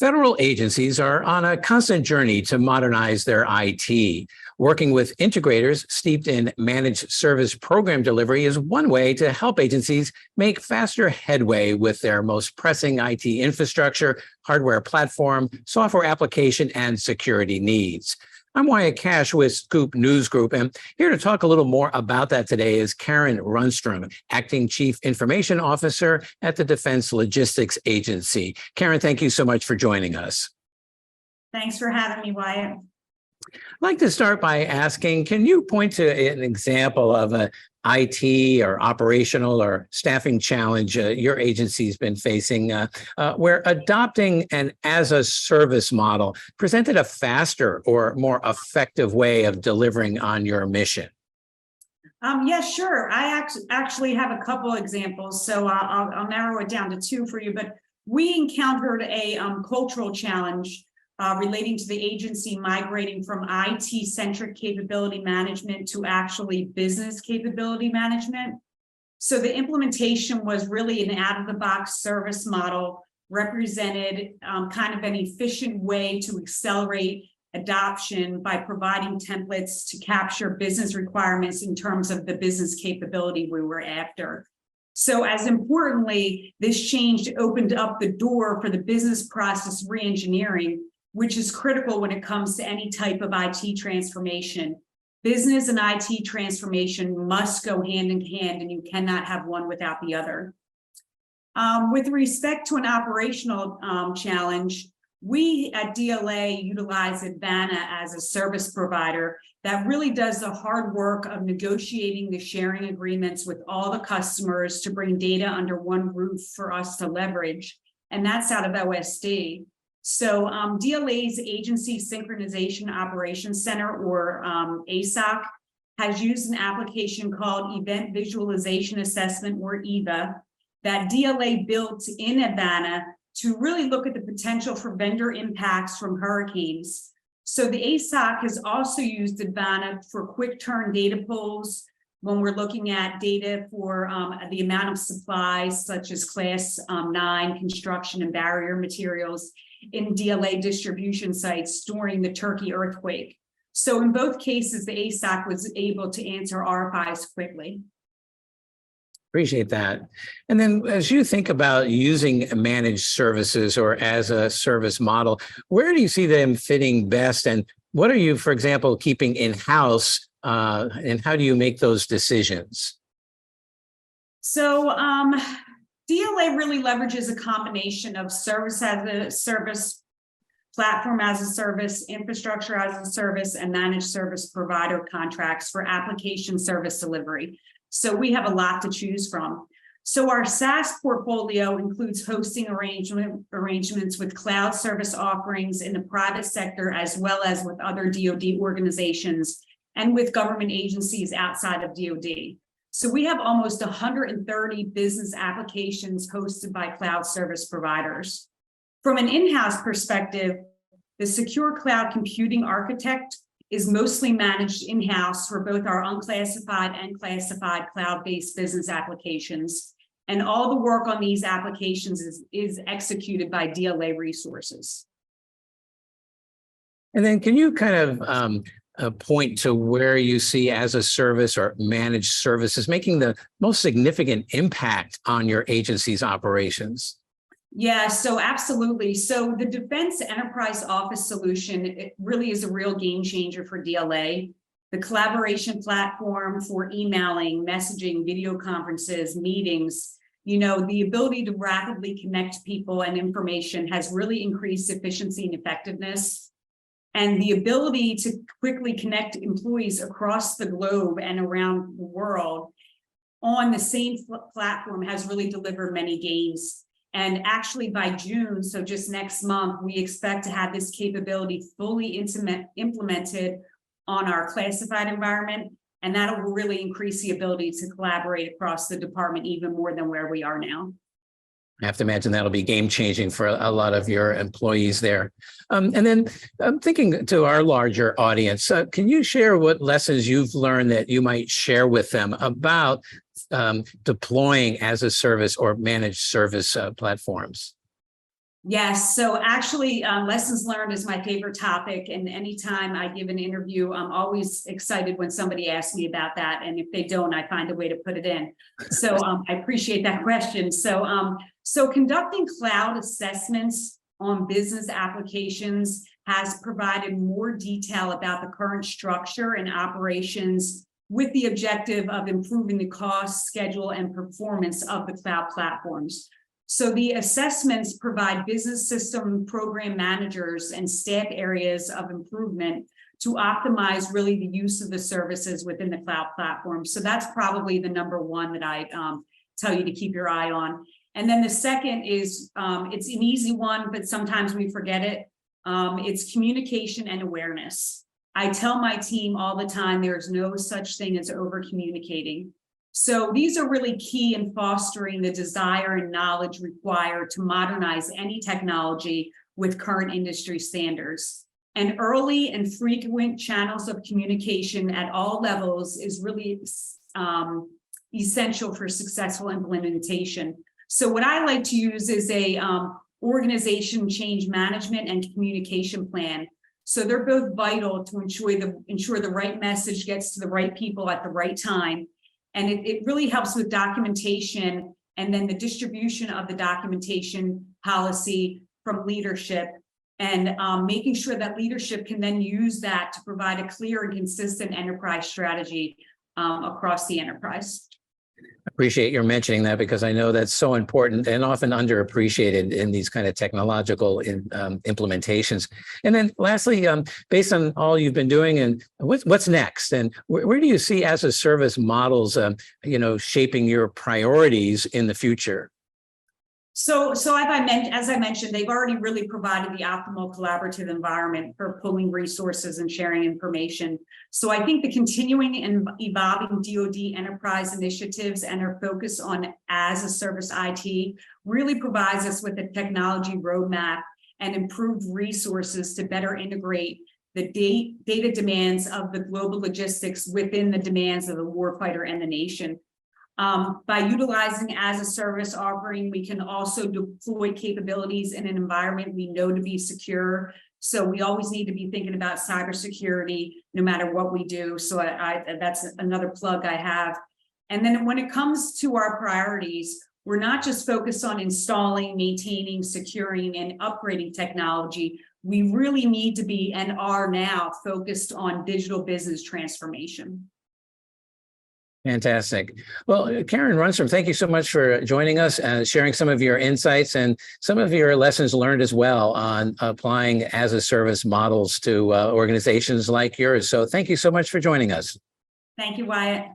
Federal agencies are on a constant journey to modernize their IT. Working with integrators steeped in managed service program delivery is one way to help agencies make faster headway with their most pressing IT infrastructure, hardware platform, software application, and security needs. I'm Wyatt Cash with Scoop News Group, and here to talk a little more about that today is Karyn Runstrom, Acting Chief Information Officer at the Defense Logistics Agency. Karyn, thank you so much for joining us. Thanks for having me, Wyatt. I'd like to start by asking, can you point to an example of an IT or operational or staffing challenge your agency's been facing where adopting an as-a-service model presented a faster or more effective way of delivering on your mission? Yeah, sure. I actually have a couple examples, so I'll narrow it down to two for you. But we encountered a cultural challenge relating to the agency migrating from IT-centric capability management to actually business capability management. So the implementation was really an out-of-the-box service model, represented kind of an efficient way to accelerate adoption by providing templates to capture business requirements in terms of the business capability we were after. So as importantly, this change opened up the door for the business process reengineering, which is critical when it comes to any type of IT transformation. Business and IT transformation must go hand in hand, and you cannot have one without the other. With respect to an operational challenge, we at DLA utilize Advana as a service provider that really does the hard work of negotiating the sharing agreements with all the customers to bring data under one roof for us to leverage, and that's out of OSD. So DLA's Agency Synchronization Operations Center, or ASOC, has used an application called Event Visualization Assessment, or EVA, that DLA built in Advana to really look at the potential for vendor impacts from hurricanes. So the ASOC has also used Advana for quick turn data pulls when we're looking at data for the amount of supplies such as Class 9 construction and barrier materials in DLA distribution sites during the Turkey earthquake. So in both cases, the ASOC was able to answer RFIs quickly. Appreciate that. And then as you think about using managed services or as a service model, where do you see them fitting best? And what are you, for example, keeping in-house and how do you make those decisions? So DLA really leverages a combination of service as a service, platform as a service, infrastructure as a service, and managed service provider contracts for application service delivery. So we have a lot to choose from. So our SaaS portfolio includes hosting arrangements with cloud service offerings in the private sector, as well as with other DoD organizations and with government agencies outside of DoD. So we have almost 130 business applications hosted by cloud service providers. From an in-house perspective, the secure cloud computing architect is mostly managed in-house for both our unclassified and classified cloud-based business applications. And all the work on these applications is executed by DLA resources. And then can you kind of point to where you see as a service or managed services making the most significant impact on your agency's operations? Yeah, so absolutely. So the Defense Enterprise Office solution, it really is a real game changer for DLA. The collaboration platform for emailing, messaging, video conferences, meetings, the ability to rapidly connect people and information has really increased efficiency and effectiveness. And the ability to quickly connect employees across the globe and around the world on the same platform has really delivered many gains. And actually by June, so just next month, we expect to have this capability fully implemented on our classified environment. And that'll really increase the ability to collaborate across the department even more than where we are now. I have to imagine that'll be game changing for a lot of your employees there. And then I'm thinking to our larger audience, can you share what lessons you've learned that you might share with them about deploying as a service or managed service platforms? Yes, so actually, lessons learned is my favorite topic, and anytime I give an interview, I'm always excited when somebody asks me about that, and if they don't, I find a way to put it in. So I appreciate that question. So conducting cloud assessments on business applications has provided more detail about the current structure and operations with the objective of improving the cost, schedule, and performance of the cloud platforms. So the assessments provide business system program managers and staff areas of improvement to optimize really the use of the services within the cloud platform. So that's probably the number one that I tell you to keep your eye on. And then the second is, it's an easy one, but sometimes we forget it. It's communication and awareness. I tell my team all the time, there's no such thing as over communicating. So these are really key in fostering the desire and knowledge required to modernize any technology with current industry standards. And early and frequent channels of communication at all levels is really essential for successful implementation. So what I like to use is a organization change management and communication plan. So they're both vital to ensure the right message gets to the right people at the right time. And it really helps with documentation and then the distribution of the documentation policy from leadership, and making sure that leadership can then use that to provide a clear and consistent enterprise strategy across the enterprise. Appreciate your mentioning that, because I know that's so important and often underappreciated in these kind of technological implementations. And then lastly, based on all you've been doing, and what's next, and where do you see as a service models, shaping your priorities in the future? So as I mentioned, they've already really provided the optimal collaborative environment for pulling resources and sharing information. So I think the continuing and evolving DoD enterprise initiatives and our focus on as a service IT really provides us with a technology roadmap and improved resources to better integrate the data demands of the global logistics within the demands of the warfighter and the nation. By utilizing as a service offering, we can also deploy capabilities in an environment we know to be secure. So we always need to be thinking about cybersecurity no matter what we do. So that's another plug I have. And then when it comes to our priorities, we're not just focused on installing, maintaining, securing, and upgrading technology. We really need to be, and are now, focused on digital business transformation. Fantastic. Well, Karyn Runstrom, thank you so much for joining us and sharing some of your insights and some of your lessons learned as well on applying as a service models to organizations like yours. So thank you so much for joining us. Thank you, Wyatt.